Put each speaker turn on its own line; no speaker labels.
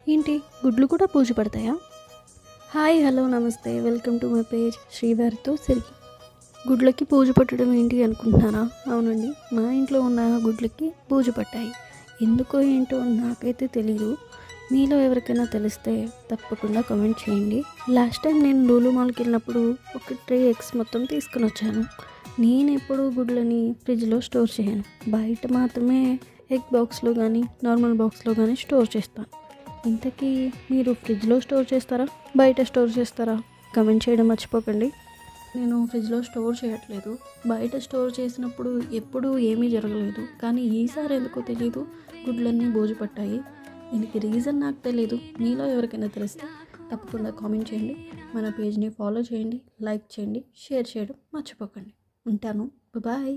ఏంటి గుడ్లు కూడా పూజ పడతాయా? హాయ్ హలో నమస్తే, వెల్కమ్ టు మై పేజ్ శ్రీవారితో సిరికి. గుడ్లకి పూజ పట్టడం ఏంటి అనుకుంటున్నారా? అవునండి, మా ఇంట్లో ఉన్న గుడ్లకి పూజ పట్టాయి. ఎందుకో ఏంటో నాకైతే తెలీదు. మీలో ఎవరికైనా తెలిస్తే తప్పకుండా కామెంట్ చేయండి. లాస్ట్ టైం నేను లూలు మాల్కి వెళ్ళినప్పుడు ఒక ట్రే ఎగ్స్ మొత్తం తీసుకుని వచ్చాను. నేను ఎప్పుడూ గుడ్లని ఫ్రిడ్జ్లో స్టోర్ చేయను, బయట మాత్రమే ఎగ్ బాక్స్లో కానీ నార్మల్ బాక్స్లో కానీ స్టోర్ చేస్తాను. ఇంతకీ మీరు ఫ్రిడ్జ్లో స్టోర్ చేస్తారా, బయట స్టోర్ చేస్తారా? కమెంట్ చేయడం మర్చిపోకండి. నేను ఫ్రిడ్జ్లో స్టోర్ చేయట్లేదు, బయట స్టోర్ చేసినప్పుడు ఎప్పుడూ ఏమీ జరగలేదు. కానీ ఈసారి ఎందుకో తెలీదు, గుడ్లన్నీ బూజు పట్టాయి. దీనికి రీజన్ నాకు తెలీదు. మీలో ఎవరికైనా తెలిస్తే తప్పకుండా కామెంట్ చేయండి. మన పేజ్ని ఫాలో చేయండి, లైక్ చేయండి, షేర్ చేయడం మర్చిపోకండి. ఉంటాను, బాయ్.